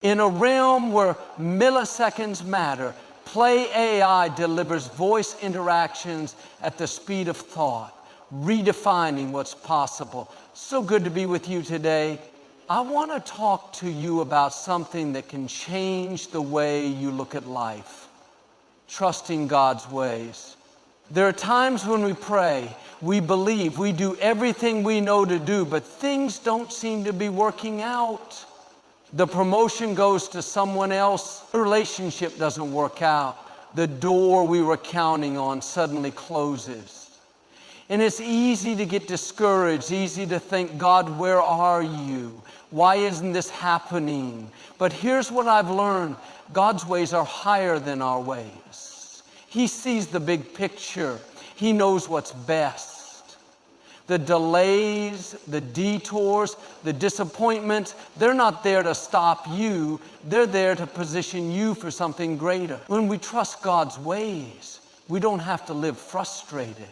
In a realm where milliseconds matter, Play AI delivers voice interactions at the speed of thought, redefining what's possible. So good to be with you today. I want to talk to you about something that can change the way you look at life. Trusting God's ways. There are times when we pray, we believe, we do everything we know to do, but things don't seem to be working out. The promotion goes to someone else. The relationship doesn't work out. The door we were counting on suddenly closes. And it's easy to get discouraged, easy to think, God, where are you? Why isn't this happening? But here's what I've learned. God's ways are higher than our ways. He sees the big picture. He knows what's best. The delays, the detours, the disappointments, they're not there to stop you. They're there to position you for something greater. When we trust God's ways, we don't have to live frustrated.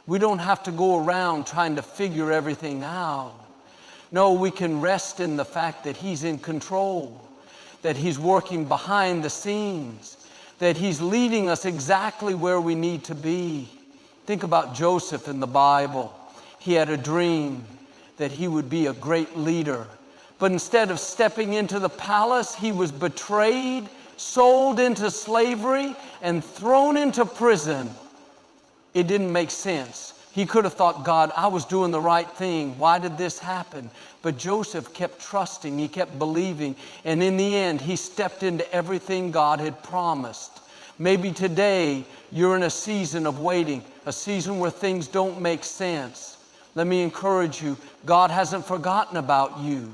We don't have to go around trying to figure everything out. No, we can rest in the fact that He's in control, that He's working behind the scenes, that He's leading us exactly where we need to be. Think about Joseph in the Bible. He had a dream that he would be a great leader. But instead of stepping into the palace, he was betrayed, sold into slavery, and thrown into prison. It didn't make sense. He could have thought, God, I was doing the right thing. Why did this happen? But Joseph kept trusting. He kept believing. And in the end, he stepped into everything God had promised. Maybe today you're in a season of waiting, a season where things don't make sense. Let me encourage you, God hasn't forgotten about you.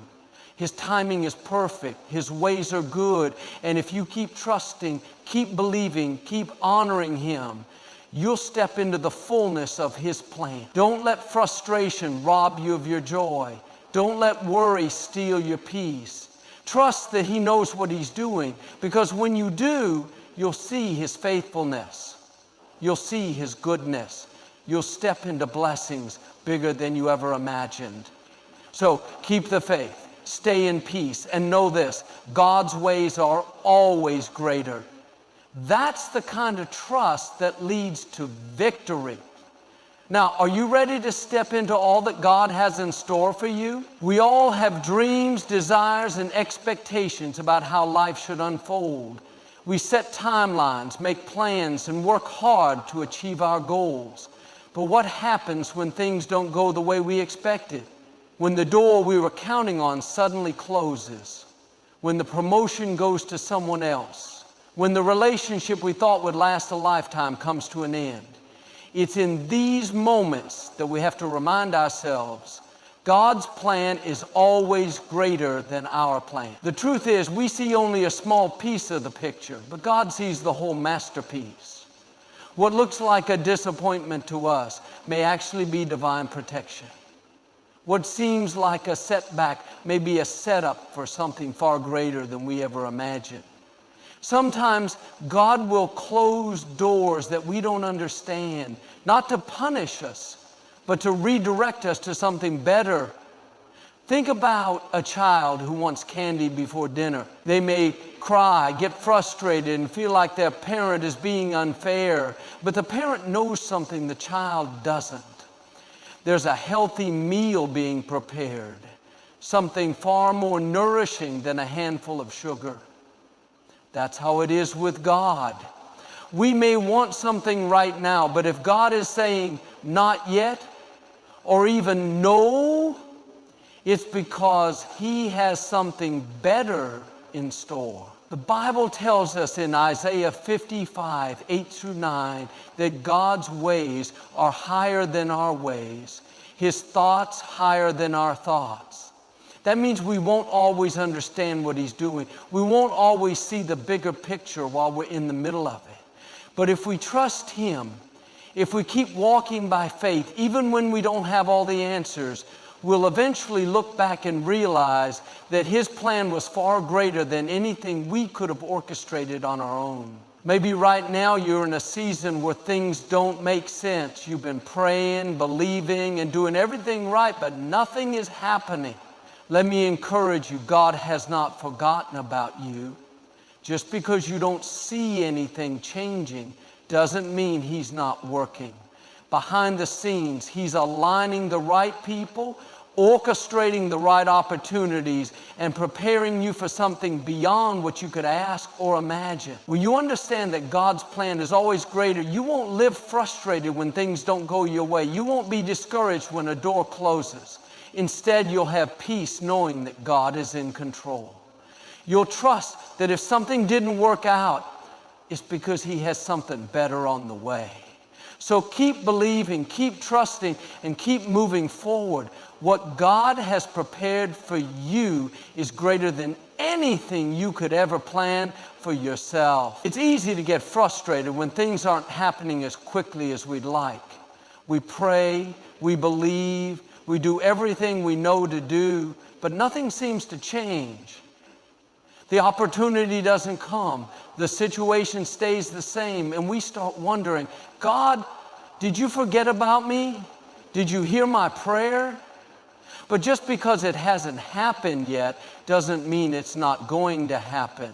His timing is perfect. His ways are good. And if you keep trusting, keep believing, keep honoring Him, you'll step into the fullness of His plan. Don't let frustration rob you of your joy. Don't let worry steal your peace. Trust that He knows what He's doing, because when you do, you'll see His faithfulness. You'll see His goodness. You'll step into blessings bigger than you ever imagined. So keep the faith, stay in peace, and know this: God's ways are always greater. That's the kind of trust that leads to victory. Now, are you ready to step into all that God has in store for you? We all have dreams, desires, and expectations about how life should unfold. We set timelines, make plans, and work hard to achieve our goals. But what happens when things don't go the way we expected? When the door we were counting on suddenly closes? When the promotion goes to someone else? When the relationship we thought would last a lifetime comes to an end? It's in these moments that we have to remind ourselves God's plan is always greater than our plan. The truth is, we see only a small piece of the picture, but God sees the whole masterpiece. What looks like a disappointment to us may actually be divine protection. What seems like a setback may be a setup for something far greater than we ever imagined. Sometimes God will close doors that we don't understand, not to punish us, but to redirect us to something better. Think about a child who wants candy before dinner. They may cry, get frustrated, and feel like their parent is being unfair. But the parent knows something the child doesn't. There's a healthy meal being prepared, something far more nourishing than a handful of sugar. That's how it is with God. We may want something right now, but if God is saying not yet, or even no, it's because He has something better in store. The Bible tells us in Isaiah 55, 8-9, that God's ways are higher than our ways, His thoughts higher than our thoughts. That means we won't always understand what He's doing. We won't always see the bigger picture while we're in the middle of it. But if we trust Him, if we keep walking by faith, even when we don't have all the answers, we'll eventually look back and realize that His plan was far greater than anything we could have orchestrated on our own. Maybe right now you're in a season where things don't make sense. You've been praying, believing, and doing everything right, but nothing is happening. Let me encourage you, God has not forgotten about you. Just because you don't see anything changing doesn't mean He's not working. Behind the scenes, He's aligning the right people, orchestrating the right opportunities, and preparing you for something beyond what you could ask or imagine. When you understand that God's plan is always greater, you won't live frustrated when things don't go your way. You won't be discouraged when a door closes. Instead, you'll have peace knowing that God is in control. You'll trust that if something didn't work out, it's because He has something better on the way. So keep believing, keep trusting, and keep moving forward. What God has prepared for you is greater than anything you could ever plan for yourself. It's easy to get frustrated when things aren't happening as quickly as we'd like. We pray, we believe, we do everything we know to do, but nothing seems to change. The opportunity doesn't come. The situation stays the same, and we start wondering, God, did you forget about me? Did you hear my prayer? But just because it hasn't happened yet doesn't mean it's not going to happen.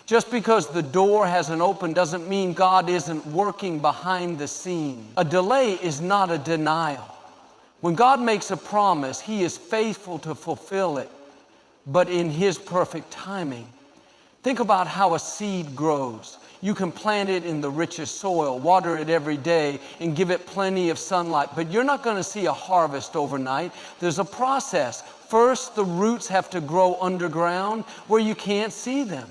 Just because the door hasn't opened doesn't mean God isn't working behind the scenes. A delay is not a denial. When God makes a promise, He is faithful to fulfill it, but in His perfect timing. Think about how a seed grows. You can plant it in the richest soil, water it every day, and give it plenty of sunlight, but you're not going to see a harvest overnight. There's a process. First, the roots have to grow underground where you can't see them.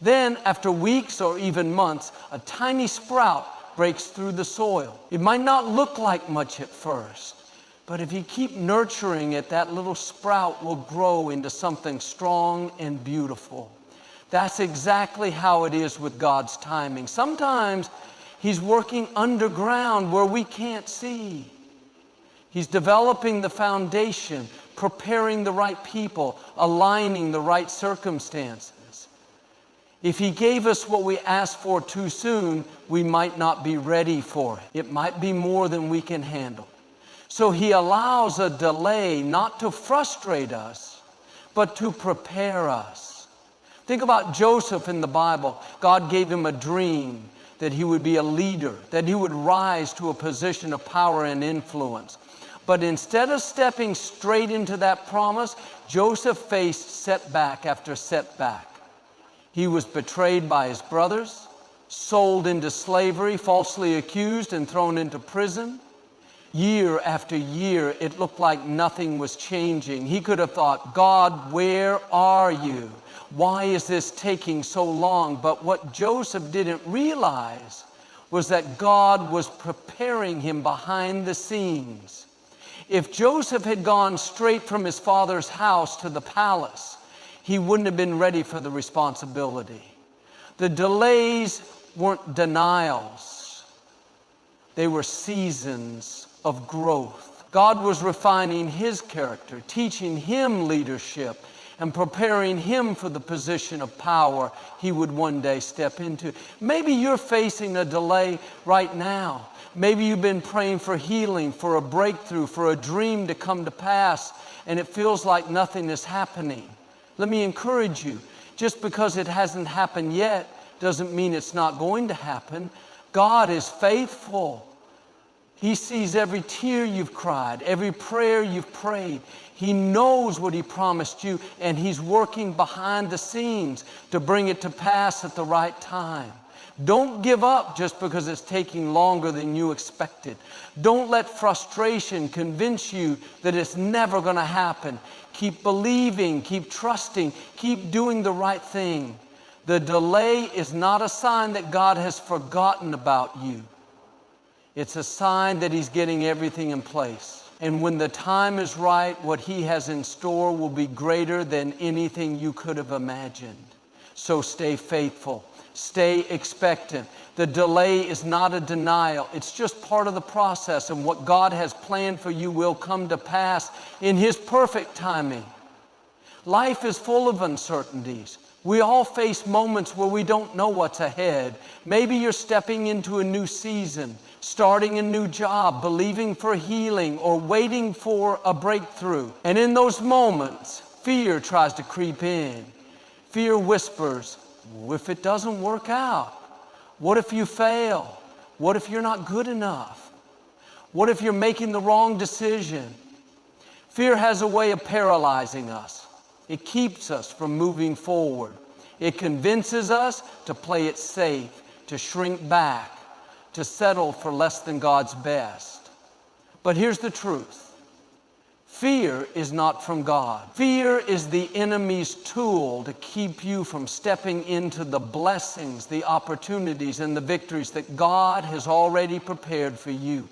Then, after weeks or even months, a tiny sprout breaks through the soil. It might not look like much at first, but if you keep nurturing it, that little sprout will grow into something strong and beautiful. That's exactly how it is with God's timing. Sometimes He's working underground where we can't see. He's developing the foundation, preparing the right people, aligning the right circumstances. If He gave us what we asked for too soon, we might not be ready for it. It might be more than we can handle. So He allows a delay not to frustrate us, but to prepare us. Think about Joseph in the Bible. God gave him a dream that he would be a leader, that he would rise to a position of power and influence. But instead of stepping straight into that promise, Joseph faced setback after setback. He was betrayed by his brothers, sold into slavery, falsely accused and thrown into prison. Year after year, it looked like nothing was changing. He could have thought, God, where are you? Why is this taking so long? But what Joseph didn't realize was that God was preparing him behind the scenes. If Joseph had gone straight from his father's house to the palace, he wouldn't have been ready for the responsibility. The delays weren't denials. They were seasons of growth. God was refining his character, teaching him leadership, and preparing him for the position of power he would one day step into. Maybe you're facing a delay right now. Maybe you've been praying for healing, for a breakthrough, for a dream to come to pass, and it feels like nothing is happening. Let me encourage you. Just because it hasn't happened yet doesn't mean it's not going to happen. God is faithful. He sees every tear you've cried, every prayer you've prayed. He knows what He promised you, and He's working behind the scenes to bring it to pass at the right time. Don't give up just because it's taking longer than you expected. Don't let frustration convince you that it's never going to happen. Keep believing, keep trusting, keep doing the right thing. The delay is not a sign that God has forgotten about you. It's a sign that He's getting everything in place. And when the time is right, what He has in store will be greater than anything you could have imagined. So stay faithful. Stay expectant. The delay is not a denial. It's just part of the process, and what God has planned for you will come to pass in His perfect timing. Life is full of uncertainties. We all face moments where we don't know what's ahead. Maybe you're stepping into a new season. starting a new job, believing for healing, or waiting for a breakthrough. And in those moments, fear tries to creep in. Fear whispers, "What if it doesn't work out? What if you fail? What if you're not good enough? What if you're making the wrong decision?" Fear has a way of paralyzing us. It keeps us from moving forward. It convinces us to play it safe, to shrink back, to settle for less than God's best. But here's the truth. Fear is not from God. Fear is the enemy's tool to keep you from stepping into the blessings, the opportunities, and the victories that God has already prepared for you.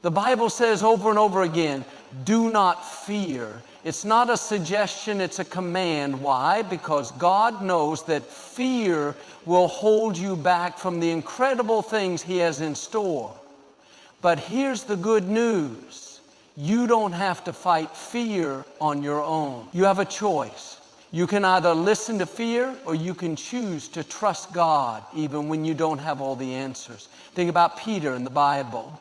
The Bible says over and over again, do not fear. It's not a suggestion, it's a command. Why? Because God knows that fear will hold you back from the incredible things He has in store. But here's the good news. You don't have to fight fear on your own. You have a choice. You can either listen to fear or you can choose to trust God even when you don't have all the answers. Think about Peter in the Bible.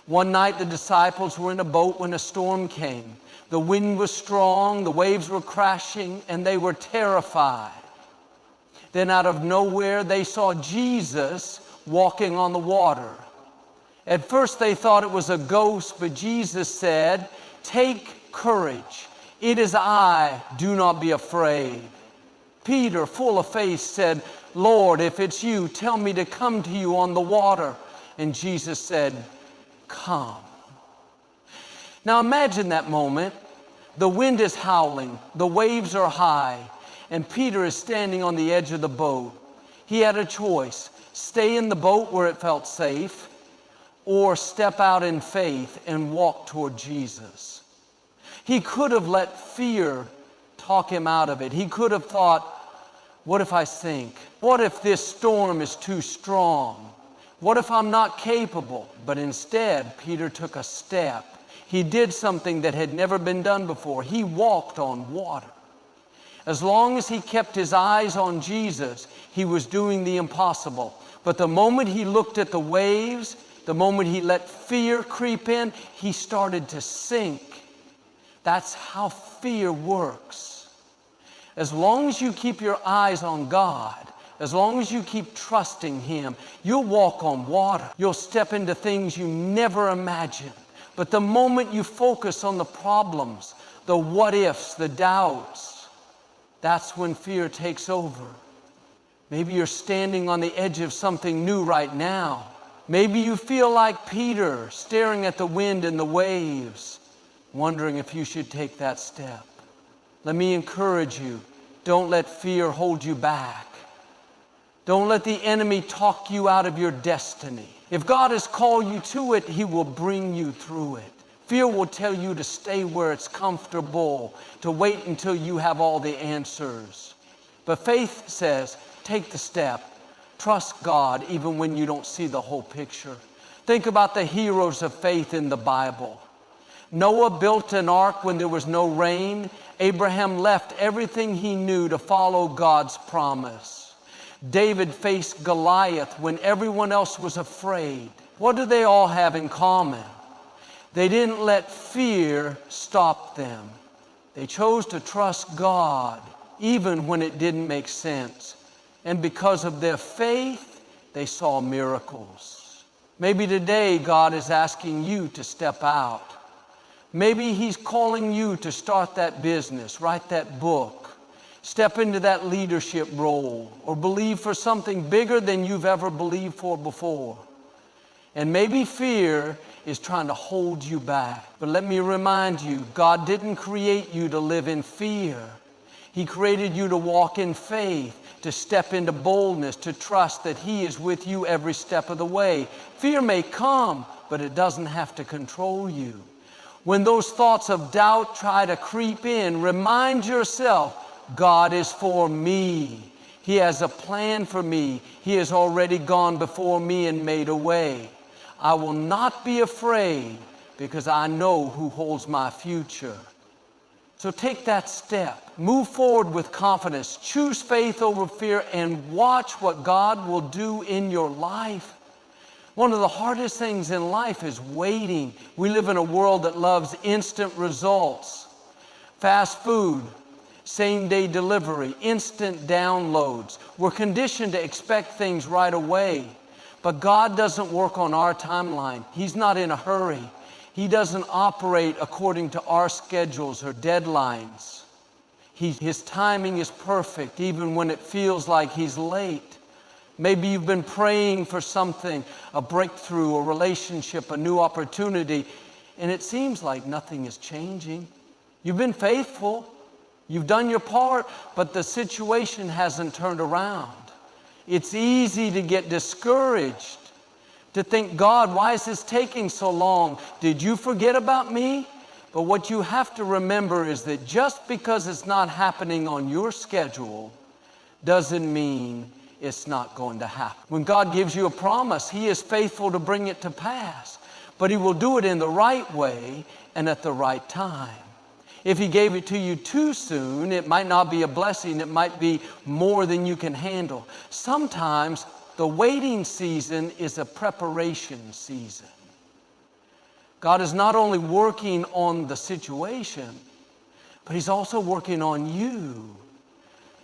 One night the disciples were in a boat when a storm came. The wind was strong, the waves were crashing, and they were terrified. Then out of nowhere they saw Jesus walking on the water. At first they thought it was a ghost, but Jesus said, "Take courage. It is I. Do not be afraid." Peter, full of faith, said, "Lord, if it's you, tell me to come to you on the water." And Jesus said, "Come." Now imagine that moment. The wind is howling, the waves are high, and Peter is standing on the edge of the boat. He had a choice: stay in the boat where it felt safe, or step out in faith and walk toward Jesus. He could have let fear talk him out of it. He could have thought, what if I sink? What if this storm is too strong? What if I'm not capable? But instead, Peter took a step. He did something that had never been done before. He walked on water. As long as he kept his eyes on Jesus, he was doing the impossible. But the moment he looked at the waves, the moment he let fear creep in, he started to sink. That's how fear works. As long as you keep your eyes on God, as long as you keep trusting Him, you'll walk on water. You'll step into things you never imagined. But the moment you focus on the problems, the what ifs, the doubts, that's when fear takes over. Maybe you're standing on the edge of something new right now. Maybe you feel like Peter, staring at the wind and the waves, wondering if you should take that step. Let me encourage you. Don't let fear hold you back. Don't let the enemy talk you out of your destiny. If God has called you to it, He will bring you through it. Fear will tell you to stay where it's comfortable, to wait until you have all the answers. But faith says, take the step. Trust God even when you don't see the whole picture. Think about the heroes of faith in the Bible. Noah built an ark when there was no rain. Abraham left everything he knew to follow God's promise. David faced Goliath when everyone else was afraid. What do they all have in common? They didn't let fear stop them. They chose to trust God even when it didn't make sense. And because of their faith, they saw miracles. Maybe today God is asking you to step out. Maybe He's calling you to start that business, write that book, step into that leadership role, or believe for something bigger than you've ever believed for before. And maybe fear is trying to hold you back. But let me remind you, God didn't create you to live in fear. He created you to walk in faith, to step into boldness, to trust that He is with you every step of the way. Fear may come, but it doesn't have to control you. When those thoughts of doubt try to creep in, remind yourself, God is for me. He has a plan for me. He has already gone before me and made a way. I will not be afraid because I know who holds my future. So take that step. Move forward with confidence. Choose faith over fear and watch what God will do in your life. One of the hardest things in life is waiting. We live in a world that loves instant results. Fast food, same-day delivery, instant downloads. We're conditioned to expect things right away. But God doesn't work on our timeline. He's not in a hurry. He doesn't operate according to our schedules or deadlines. His timing is perfect, even when it feels like He's late. Maybe you've been praying for something, a breakthrough, a relationship, a new opportunity, and it seems like nothing is changing. You've been faithful. You've done your part, but the situation hasn't turned around. It's easy to get discouraged, to think, God, why is this taking so long? Did you forget about me? But what you have to remember is that just because it's not happening on your schedule doesn't mean it's not going to happen. When God gives you a promise, He is faithful to bring it to pass, but He will do it in the right way and at the right time. If He gave it to you too soon, it might not be a blessing. It might be more than you can handle. Sometimes the waiting season is a preparation season. God is not only working on the situation, but He's also working on you.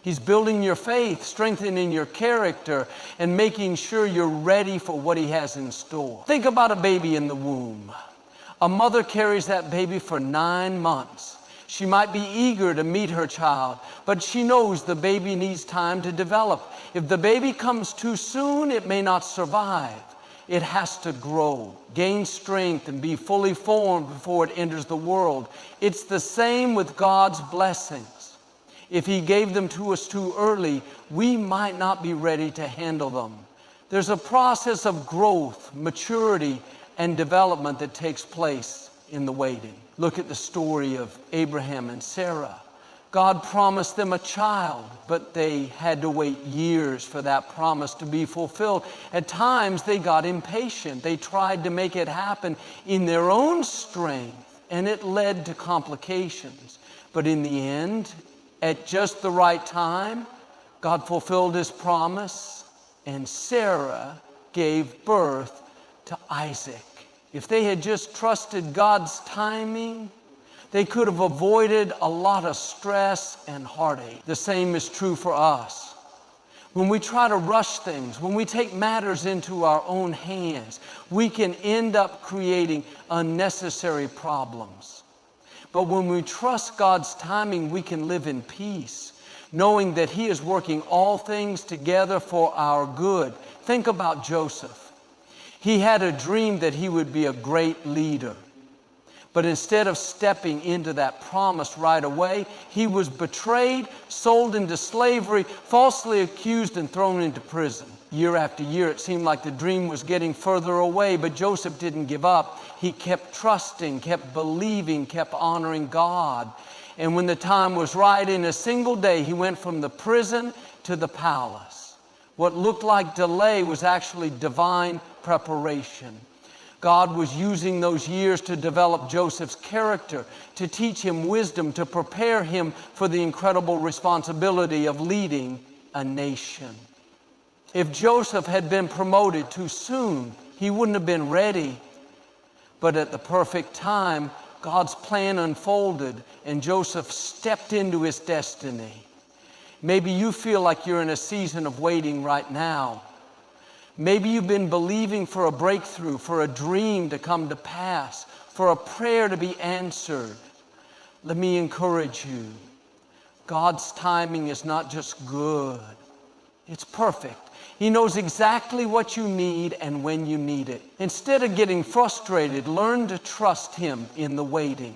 He's building your faith, strengthening your character, and making sure you're ready for what He has in store. Think about a baby in the womb. A mother carries that baby for 9 months. She might be eager to meet her child, but she knows the baby needs time to develop. If the baby comes too soon, it may not survive. It has to grow, gain strength, and be fully formed before it enters the world. It's the same with God's blessings. If He gave them to us too early, we might not be ready to handle them. There's a process of growth, maturity, and development that takes place in the waiting. Look at the story of Abraham and Sarah. God promised them a child, but they had to wait years for that promise to be fulfilled. At times, they got impatient. They tried to make it happen in their own strength, and it led to complications. But in the end, at just the right time, God fulfilled His promise, and Sarah gave birth to Isaac. If they had just trusted God's timing, they could have avoided a lot of stress and heartache. The same is true for us. When we try to rush things, when we take matters into our own hands, we can end up creating unnecessary problems. But when we trust God's timing, we can live in peace, knowing that He is working all things together for our good. Think about Joseph. He had a dream that he would be a great leader. But instead of stepping into that promise right away, he was betrayed, sold into slavery, falsely accused, and thrown into prison. Year after year, it seemed like the dream was getting further away, but Joseph didn't give up. He kept trusting, kept believing, kept honoring God. And when the time was right, in a single day, he went from the prison to the palace. What looked like delay was actually divine preparation. God was using those years to develop Joseph's character, to teach him wisdom, to prepare him for the incredible responsibility of leading a nation. If Joseph had been promoted too soon, he wouldn't have been ready. But at the perfect time, God's plan unfolded and Joseph stepped into his destiny. Maybe you feel like you're in a season of waiting right now. Maybe you've been believing for a breakthrough, for a dream to come to pass, for a prayer to be answered. Let me encourage you. God's timing is not just good, it's perfect. He knows exactly what you need and when you need it. Instead of getting frustrated, learn to trust Him in the waiting.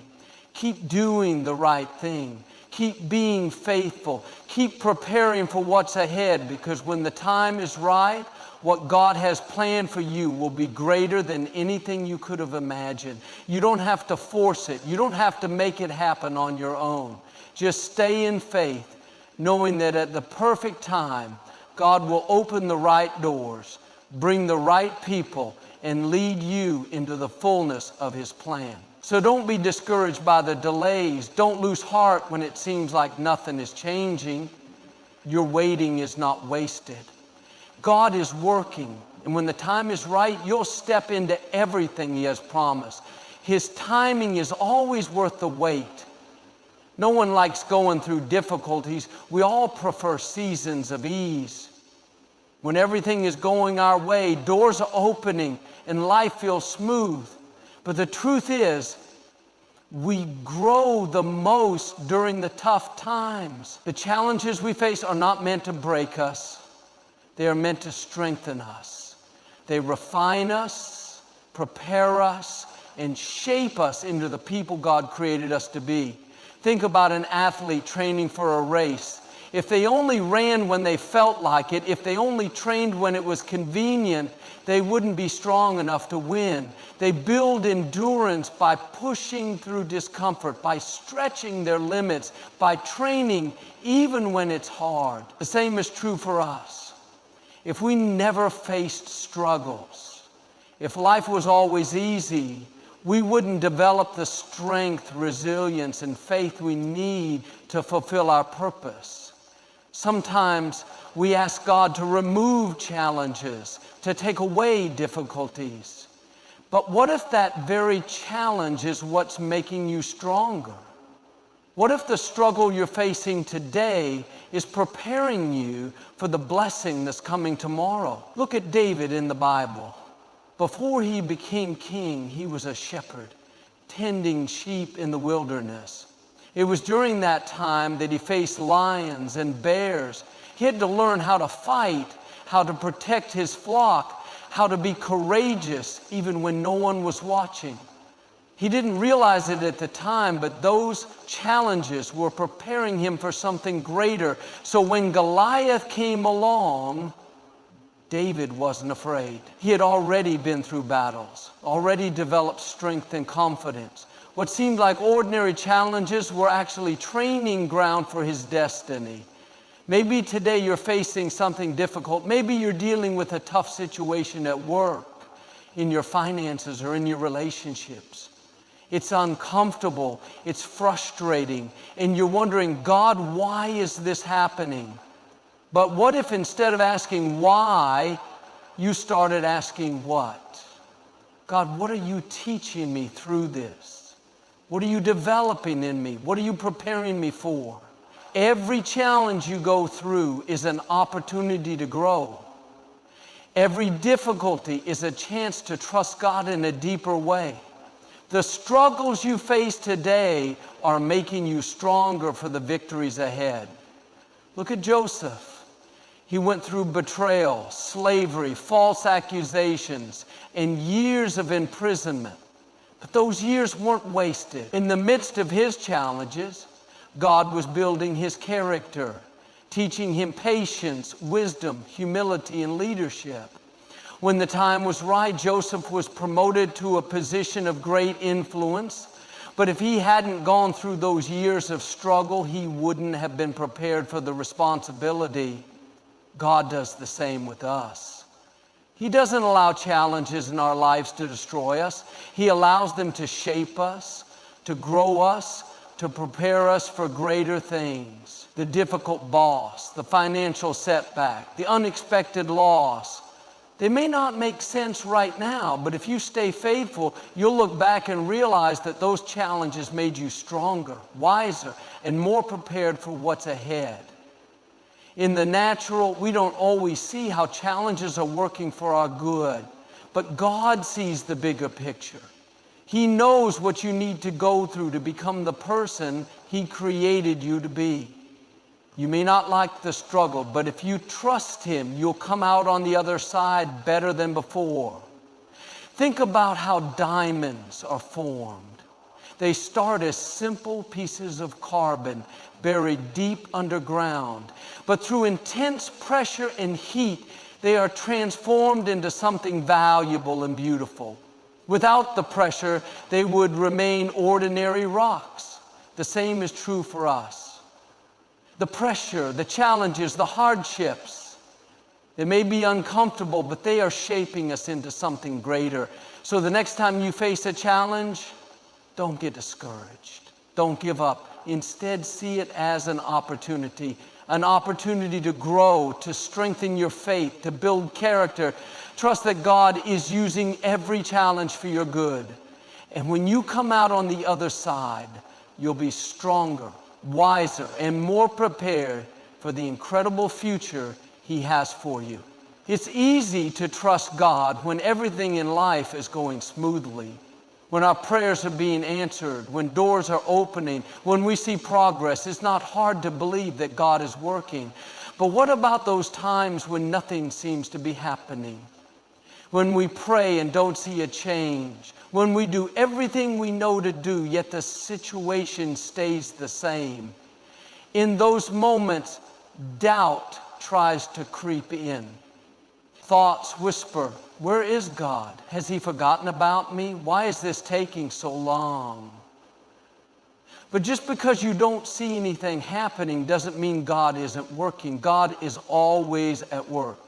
Keep doing the right thing. Keep being faithful. Keep preparing for what's ahead, because when the time is right, what God has planned for you will be greater than anything you could have imagined. You don't have to force it. You don't have to make it happen on your own. Just stay in faith, knowing that at the perfect time, God will open the right doors, bring the right people, and lead you into the fullness of His plan. So don't be discouraged by the delays. Don't lose heart when it seems like nothing is changing. Your waiting is not wasted. God is working, and when the time is right, you'll step into everything He has promised. His timing is always worth the wait. No one likes going through difficulties. We all prefer seasons of ease. When everything is going our way, doors are opening, and life feels smooth. But the truth is, we grow the most during the tough times. The challenges we face are not meant to break us. They are meant to strengthen us. They refine us, prepare us, and shape us into the people God created us to be. Think about an athlete training for a race. If they only ran when they felt like it, if they only trained when it was convenient, they wouldn't be strong enough to win. They build endurance by pushing through discomfort, by stretching their limits, by training even when it's hard. The same is true for us. If we never faced struggles, if life was always easy, we wouldn't develop the strength, resilience, and faith we need to fulfill our purpose. Sometimes we ask God to remove challenges, to take away difficulties. But what if that very challenge is what's making you stronger? What if the struggle you're facing today is preparing you for the blessing that's coming tomorrow? Look at David in the Bible. Before he became king, he was a shepherd, tending sheep in the wilderness. It was during that time that he faced lions and bears. He had to learn how to fight, how to protect his flock, how to be courageous even when no one was watching. He didn't realize it at the time, but those challenges were preparing him for something greater. So when Goliath came along, David wasn't afraid. He had already been through battles, already developed strength and confidence. What seemed like ordinary challenges were actually training ground for his destiny. Maybe today you're facing something difficult. Maybe you're dealing with a tough situation at work, in your finances, or in your relationships. It's uncomfortable, it's frustrating, and you're wondering, God, why is this happening? But what if instead of asking why, you started asking what? God, what are you teaching me through this? What are you developing in me? What are you preparing me for? Every challenge you go through is an opportunity to grow. Every difficulty is a chance to trust God in a deeper way. The struggles you face today are making you stronger for the victories ahead. Look at Joseph. He went through betrayal, slavery, false accusations, and years of imprisonment. But those years weren't wasted. In the midst of his challenges, God was building his character, teaching him patience, wisdom, humility, and leadership. When the time was right, Joseph was promoted to a position of great influence. But if he hadn't gone through those years of struggle, he wouldn't have been prepared for the responsibility. God does the same with us. He doesn't allow challenges in our lives to destroy us. He allows them to shape us, to grow us, to prepare us for greater things. The difficult boss, the financial setback, the unexpected loss. They may not make sense right now, but if you stay faithful, you'll look back and realize that those challenges made you stronger, wiser, and more prepared for what's ahead. In the natural, we don't always see how challenges are working for our good, but God sees the bigger picture. He knows what you need to go through to become the person He created you to be. You may not like the struggle, but if you trust Him, you'll come out on the other side better than before. Think about how diamonds are formed. They start as simple pieces of carbon buried deep underground. But through intense pressure and heat, they are transformed into something valuable and beautiful. Without the pressure, they would remain ordinary rocks. The same is true for us. The pressure, the challenges, the hardships, they may be uncomfortable, but they are shaping us into something greater. So the next time you face a challenge, don't get discouraged. Don't give up. Instead, see it as an opportunity, an opportunity to grow, to strengthen your faith, to build character. Trust that God is using every challenge for your good. And when you come out on the other side, you'll be stronger, wiser, and more prepared for the incredible future He has for you. It's easy to trust God when everything in life is going smoothly, when our prayers are being answered, when doors are opening, when we see progress. It's not hard to believe that God is working. But what about those times when nothing seems to be happening? When we pray and don't see a change, when we do everything we know to do, yet the situation stays the same. In those moments, doubt tries to creep in. Thoughts whisper, where is God? Has He forgotten about me? Why is this taking so long? But just because you don't see anything happening doesn't mean God isn't working. God is always at work.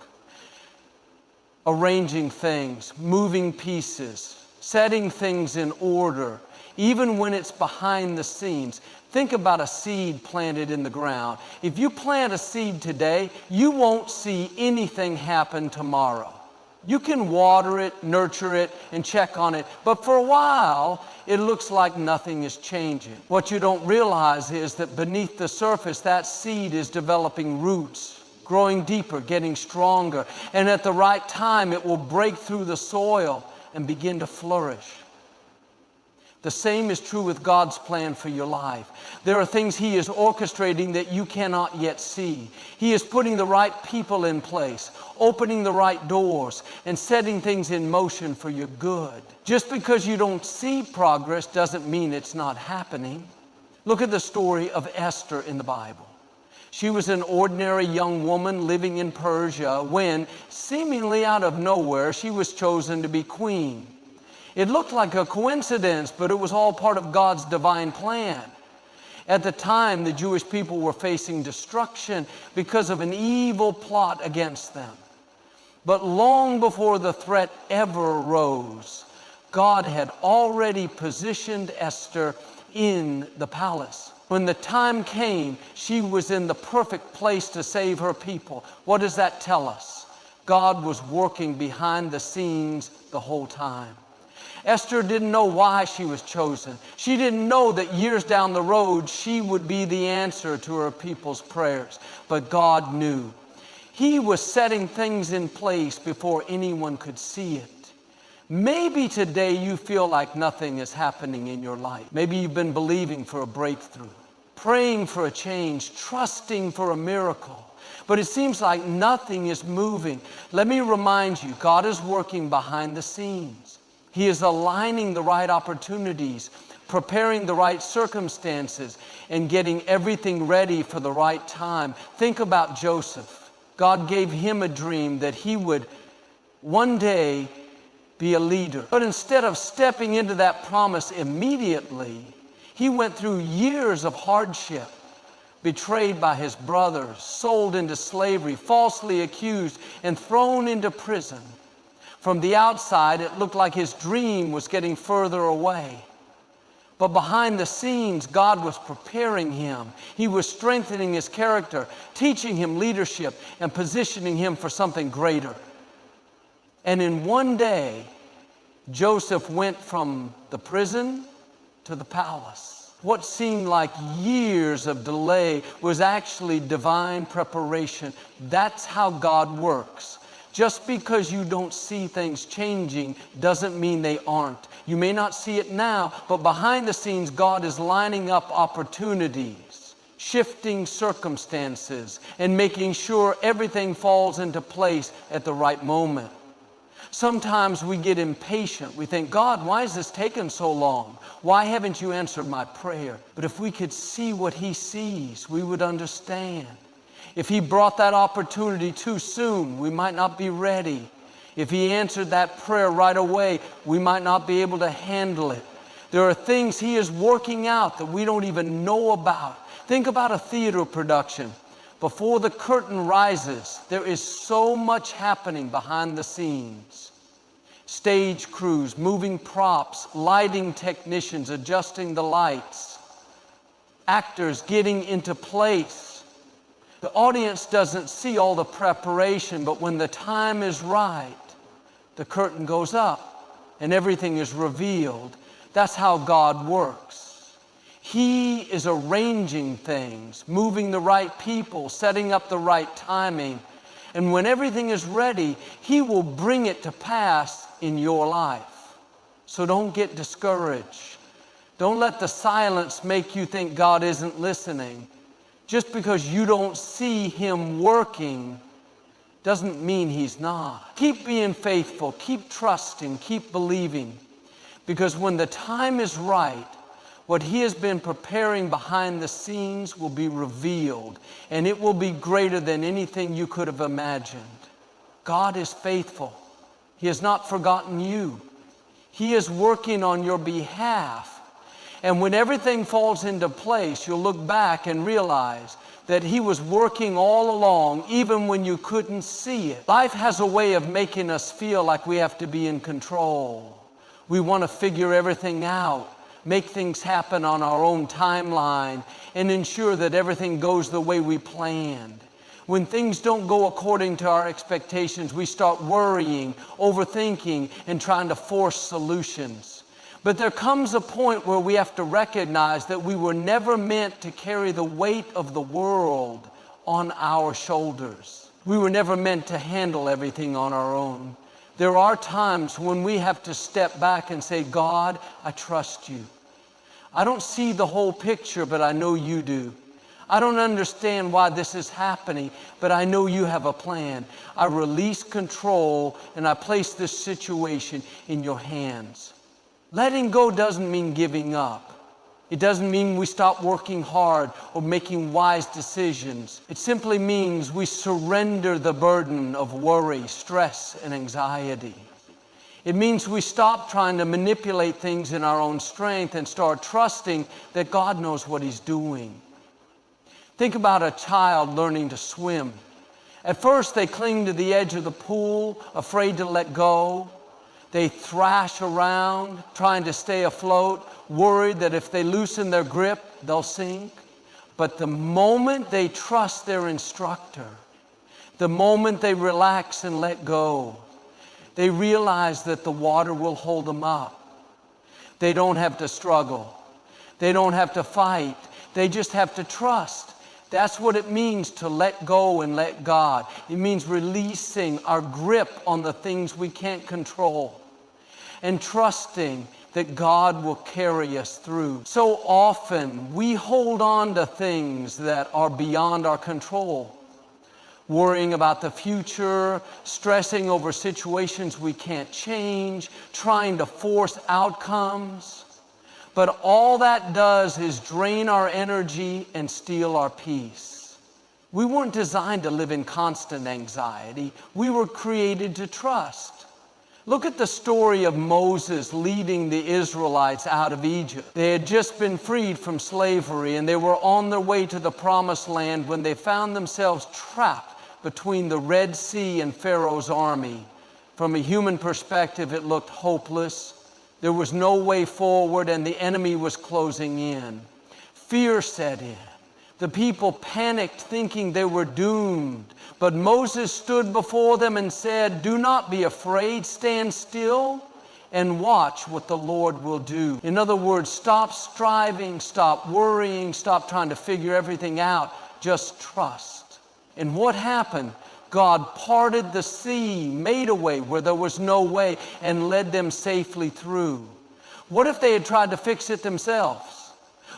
Arranging things, moving pieces, setting things in order, even when it's behind the scenes. Think about a seed planted in the ground. If you plant a seed today, you won't see anything happen tomorrow. You can water it, nurture it, and check on it, but for a while, it looks like nothing is changing. What you don't realize is that beneath the surface, that seed is developing roots, growing deeper, getting stronger, and at the right time, it will break through the soil and begin to flourish. The same is true with God's plan for your life. There are things He is orchestrating that you cannot yet see. He is putting the right people in place, opening the right doors, and setting things in motion for your good. Just because you don't see progress doesn't mean it's not happening. Look at the story of Esther in the Bible. She was an ordinary young woman living in Persia when, seemingly out of nowhere, she was chosen to be queen. It looked like a coincidence, but it was all part of God's divine plan. At the time, the Jewish people were facing destruction because of an evil plot against them. But long before the threat ever arose, God had already positioned Esther in the palace. When the time came, she was in the perfect place to save her people. What does that tell us? God was working behind the scenes the whole time. Esther didn't know why she was chosen. She didn't know that years down the road, she would be the answer to her people's prayers. But God knew. He was setting things in place before anyone could see it. Maybe today you feel like nothing is happening in your life. Maybe you've been believing for a breakthrough, praying for a change, trusting for a miracle. But it seems like nothing is moving. Let me remind you, God is working behind the scenes. He is aligning the right opportunities, preparing the right circumstances, and getting everything ready for the right time. Think about Joseph. God gave him a dream that he would one day be a leader. But instead of stepping into that promise immediately, he went through years of hardship, betrayed by his brothers, sold into slavery, falsely accused, and thrown into prison. From the outside, it looked like his dream was getting further away. But behind the scenes, God was preparing him. He was strengthening his character, teaching him leadership, and positioning him for something greater. And in one day, Joseph went from the prison to the palace. What seemed like years of delay was actually divine preparation. That's how God works. Just because you don't see things changing doesn't mean they aren't. You may not see it now, but behind the scenes, God is lining up opportunities, shifting circumstances, and making sure everything falls into place at the right moment. Sometimes we get impatient. We think, God, why is this taking so long? Why haven't you answered my prayer? But if we could see what He sees, we would understand. If He brought that opportunity too soon, we might not be ready. If He answered that prayer right away, we might not be able to handle it. There are things He is working out that we don't even know about. Think about a theater production. Before the curtain rises, there is so much happening behind the scenes. Stage crews, moving props, lighting technicians, adjusting the lights, actors getting into place. The audience doesn't see all the preparation, but when the time is right, the curtain goes up and everything is revealed. That's how God works. He is arranging things, moving the right people, setting up the right timing. And when everything is ready, He will bring it to pass in your life. So don't get discouraged. Don't let the silence make you think God isn't listening. Just because you don't see Him working doesn't mean He's not. Keep being faithful, keep trusting, keep believing. Because when the time is right, what He has been preparing behind the scenes will be revealed, and it will be greater than anything you could have imagined. God is faithful. He has not forgotten you. He is working on your behalf. And when everything falls into place, you'll look back and realize that He was working all along, even when you couldn't see it. Life has a way of making us feel like we have to be in control. We want to figure everything out, make things happen on our own timeline, and ensure that everything goes the way we planned. When things don't go according to our expectations, we start worrying, overthinking, and trying to force solutions. But there comes a point where we have to recognize that we were never meant to carry the weight of the world on our shoulders. We were never meant to handle everything on our own. There are times when we have to step back and say, God, I trust You. I don't see the whole picture, but I know You do. I don't understand why this is happening, but I know You have a plan. I release control and I place this situation in Your hands. Letting go doesn't mean giving up. It doesn't mean we stop working hard or making wise decisions. It simply means we surrender the burden of worry, stress, and anxiety. It means we stop trying to manipulate things in our own strength and start trusting that God knows what He's doing. Think about a child learning to swim. At first, they cling to the edge of the pool, afraid to let go. They thrash around, trying to stay afloat, worried that if they loosen their grip, they'll sink. But the moment they trust their instructor, the moment they relax and let go, they realize that the water will hold them up. They don't have to struggle. They don't have to fight. They just have to trust. That's what it means to let go and let God. It means releasing our grip on the things we can't control and trusting that God will carry us through. So often we hold on to things that are beyond our control, worrying about the future, stressing over situations we can't change, trying to force outcomes. But all that does is drain our energy and steal our peace. We weren't designed to live in constant anxiety. We were created to trust. Look at the story of Moses leading the Israelites out of Egypt. They had just been freed from slavery and they were on their way to the promised land when they found themselves trapped between the Red Sea and Pharaoh's army. From a human perspective, it looked hopeless. There was no way forward and the enemy was closing in. Fear set in. The people panicked, thinking they were doomed. But Moses stood before them and said, "Do not be afraid, stand still and watch what the Lord will do." In other words, stop striving, stop worrying, stop trying to figure everything out. Just trust. And what happened? God parted the sea, made a way where there was no way, and led them safely through. What if they had tried to fix it themselves?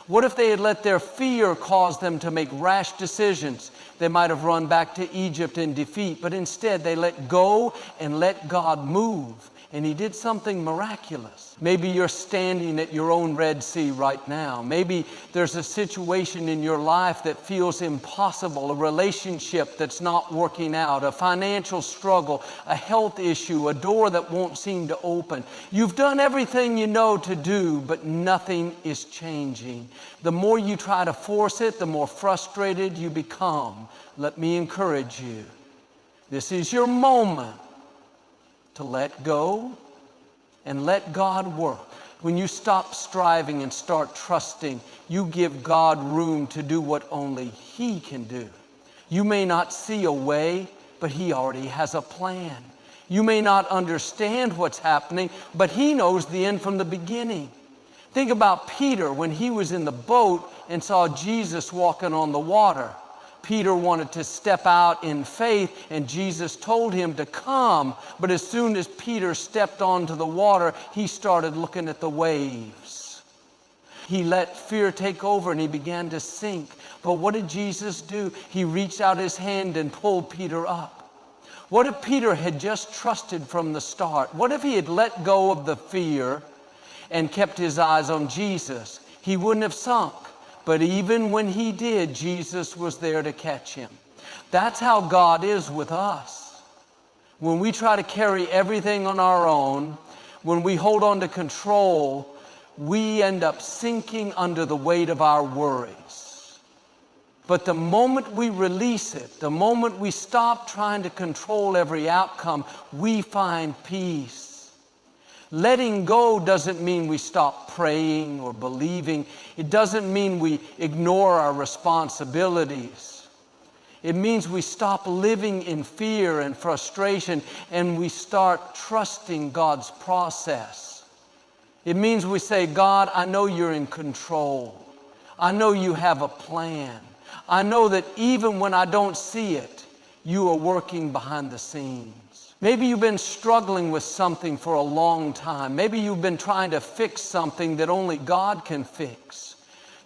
What if they had let their fear cause them to make rash decisions? They might have run back to Egypt in defeat, but instead they let go and let God move. And He did something miraculous. Maybe you're standing at your own Red Sea right now. Maybe there's a situation in your life that feels impossible, a relationship that's not working out, a financial struggle, a health issue, a door that won't seem to open. You've done everything you know to do, but nothing is changing. The more you try to force it, the more frustrated you become. Let me encourage you. This is your moment to let go and let God work. When you stop striving and start trusting, you give God room to do what only He can do. You may not see a way, but He already has a plan. You may not understand what's happening, but He knows the end from the beginning. Think about Peter when he was in the boat and saw Jesus walking on the water. Peter wanted to step out in faith, and Jesus told him to come. But as soon as Peter stepped onto the water, he started looking at the waves. He let fear take over and he began to sink. But what did Jesus do? He reached out his hand and pulled Peter up. What if Peter had just trusted from the start? What if he had let go of the fear and kept his eyes on Jesus? He wouldn't have sunk. But even when he did, Jesus was there to catch him. That's how God is with us. When we try to carry everything on our own, when we hold on to control, we end up sinking under the weight of our worries. But the moment we release it, the moment we stop trying to control every outcome, we find peace. Letting go doesn't mean we stop praying or believing. It doesn't mean we ignore our responsibilities. It means we stop living in fear and frustration and we start trusting God's process. It means we say, God, I know you're in control. I know you have a plan. I know that even when I don't see it, you are working behind the scenes. Maybe you've been struggling with something for a long time. Maybe you've been trying to fix something that only God can fix.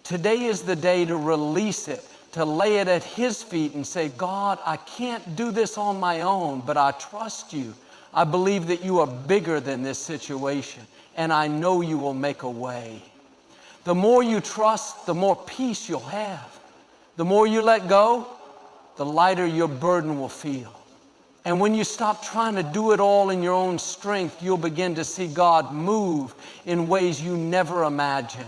Today is the day to release it, to lay it at His feet and say, God, I can't do this on my own, but I trust you. I believe that you are bigger than this situation, and I know you will make a way. The more you trust, the more peace you'll have. The more you let go, the lighter your burden will feel. And when you stop trying to do it all in your own strength, you'll begin to see God move in ways you never imagined.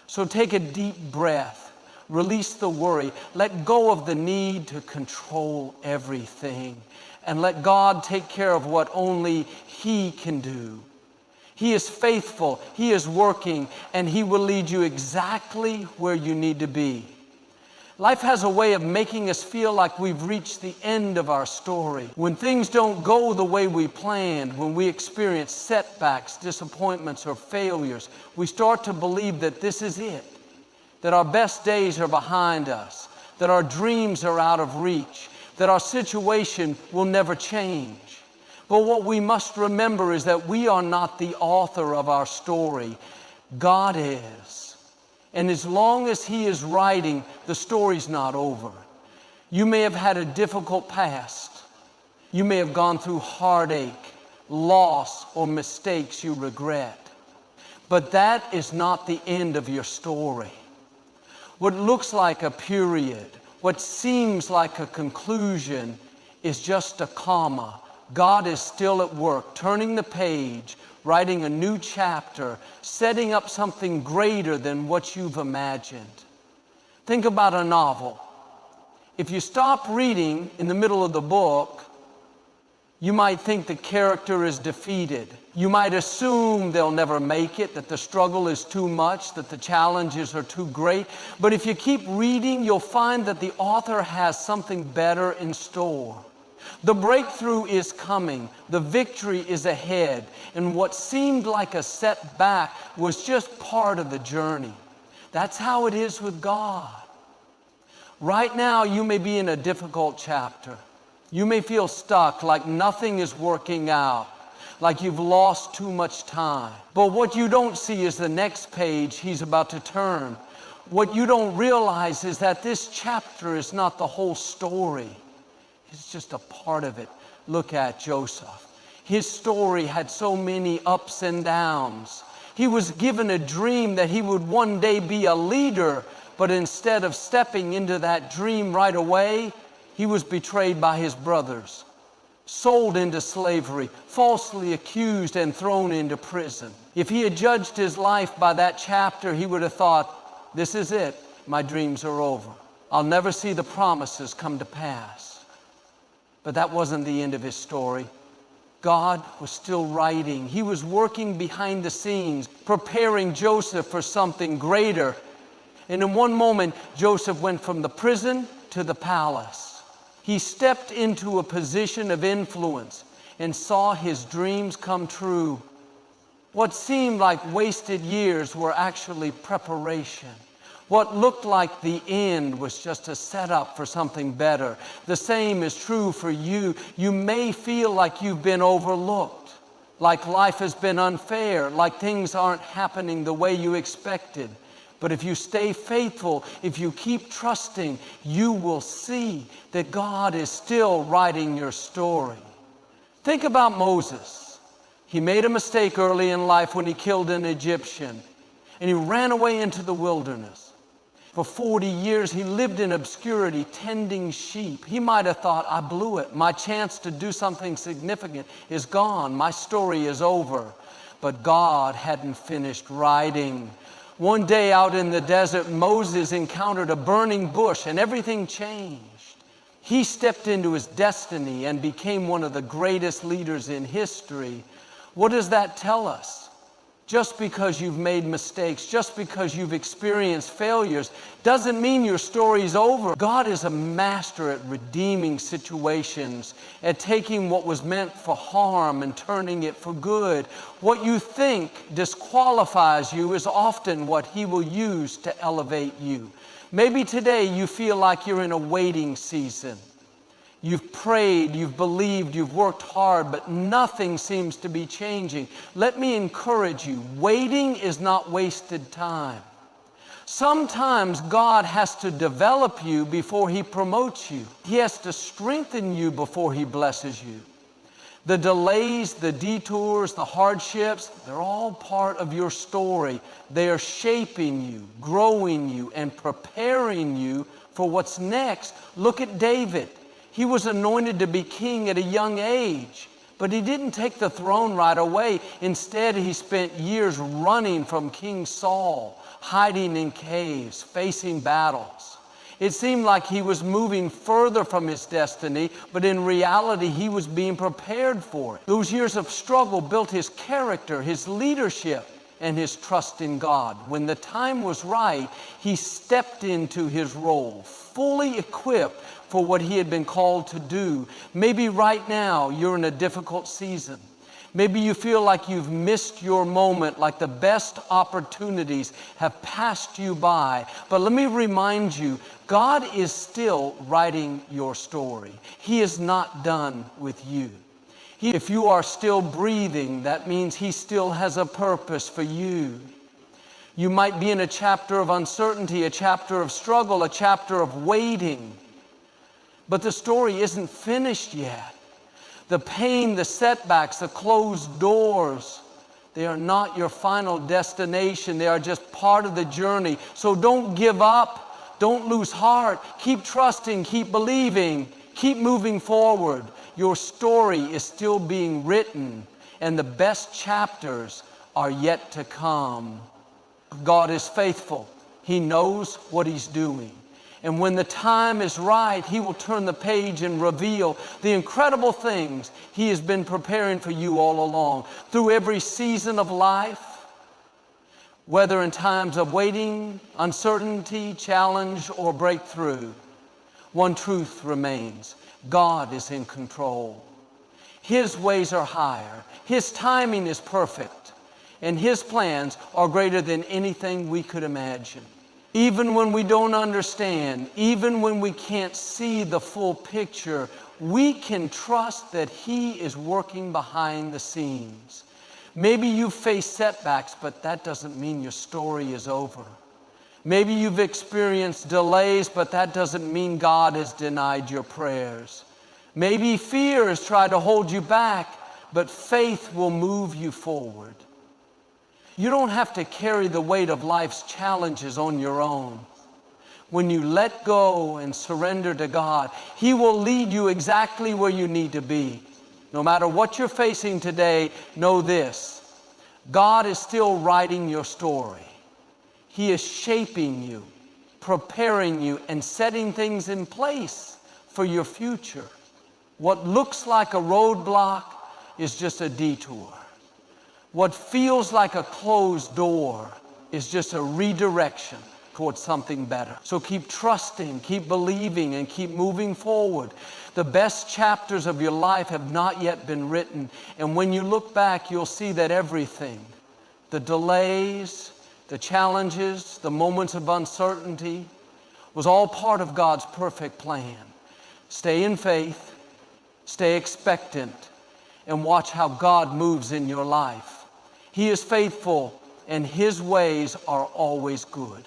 So take a deep breath, release the worry, let go of the need to control everything, and let God take care of what only He can do. He is faithful, He is working, and He will lead you exactly where you need to be. Life has a way of making us feel like we've reached the end of our story. When things don't go the way we planned, when we experience setbacks, disappointments, or failures, we start to believe that this is it, that our best days are behind us, that our dreams are out of reach, that our situation will never change. But what we must remember is that we are not the author of our story. God is. And as long as He is writing, the story's not over. You may have had a difficult past. You may have gone through heartache, loss, or mistakes you regret. But that is not the end of your story. What looks like a period, what seems like a conclusion, is just a comma. God is still at work, turning the page, writing a new chapter, setting up something greater than what you've imagined. Think about a novel. If you stop reading in the middle of the book, you might think the character is defeated. You might assume they'll never make it, that the struggle is too much, that the challenges are too great. But if you keep reading, you'll find that the author has something better in store. The breakthrough is coming. The victory is ahead. And what seemed like a setback was just part of the journey. That's how it is with God. Right now, you may be in a difficult chapter. You may feel stuck, like nothing is working out, like you've lost too much time. But what you don't see is the next page He's about to turn. What you don't realize is that this chapter is not the whole story. It's just a part of it. Look at Joseph. His story had so many ups and downs. He was given a dream that he would one day be a leader, but instead of stepping into that dream right away, he was betrayed by his brothers, sold into slavery, falsely accused and thrown into prison. If he had judged his life by that chapter, he would have thought, this is it, my dreams are over. I'll never see the promises come to pass. But that wasn't the end of his story. God was still writing. He was working behind the scenes, preparing Joseph for something greater. And in one moment, Joseph went from the prison to the palace. He stepped into a position of influence and saw his dreams come true. What seemed like wasted years were actually preparation. What looked like the end was just a setup for something better. The same is true for you. You may feel like you've been overlooked, like life has been unfair, like things aren't happening the way you expected. But if you stay faithful, if you keep trusting, you will see that God is still writing your story. Think about Moses. He made a mistake early in life when he killed an Egyptian, and he ran away into the wilderness. For 40 years, he lived in obscurity, tending sheep. He might have thought, I blew it. My chance to do something significant is gone. My story is over. But God hadn't finished writing. One day out in the desert, Moses encountered a burning bush, and everything changed. He stepped into his destiny and became one of the greatest leaders in history. What does that tell us? Just because you've made mistakes, just because you've experienced failures, doesn't mean your story's over. God is a master at redeeming situations, at taking what was meant for harm and turning it for good. What you think disqualifies you is often what He will use to elevate you. Maybe today you feel like you're in a waiting season. You've prayed, you've believed, you've worked hard, but nothing seems to be changing. Let me encourage you, waiting is not wasted time. Sometimes God has to develop you before He promotes you. He has to strengthen you before He blesses you. The delays, the detours, the hardships, they're all part of your story. They are shaping you, growing you, and preparing you for what's next. Look at David. He was anointed to be king at a young age, but he didn't take the throne right away. Instead, he spent years running from King Saul, hiding in caves, facing battles. It seemed like he was moving further from his destiny, but in reality, he was being prepared for it. Those years of struggle built his character, his leadership, and his trust in God. When the time was right, he stepped into his role, fully equipped for what he had been called to do. Maybe right now you're in a difficult season. Maybe you feel like you've missed your moment, like the best opportunities have passed you by. But let me remind you, God is still writing your story. He is not done with you. If you are still breathing, that means He still has a purpose for you. You might be in a chapter of uncertainty, a chapter of struggle, a chapter of waiting. But the story isn't finished yet. The pain, the setbacks, the closed doors, they are not your final destination. They are just part of the journey. So don't give up. Don't lose heart. Keep trusting. Keep believing. Keep moving forward. Your story is still being written, and the best chapters are yet to come. God is faithful. He knows what He's doing. And when the time is right, He will turn the page and reveal the incredible things He has been preparing for you all along. Through every season of life, whether in times of waiting, uncertainty, challenge, or breakthrough, one truth remains: God is in control. His ways are higher. His timing is perfect. And His plans are greater than anything we could imagine. Even when we don't understand, even when we can't see the full picture, we can trust that He is working behind the scenes. Maybe you face setbacks, but that doesn't mean your story is over. Maybe you've experienced delays, but that doesn't mean God has denied your prayers. Maybe fears try to hold you back, but faith will move you forward. You don't have to carry the weight of life's challenges on your own. When you let go and surrender to God, He will lead you exactly where you need to be. No matter what you're facing today, know this: God is still writing your story. He is shaping you, preparing you, and setting things in place for your future. What looks like a roadblock is just a detour. What feels like a closed door is just a redirection. towards something better. So keep trusting, keep believing, and keep moving forward. The best chapters of your life have not yet been written. And when you look back, you'll see that everything, the delays, the challenges, the moments of uncertainty, was all part of God's perfect plan. Stay in faith, stay expectant, and watch how God moves in your life. He is faithful, and His ways are always good.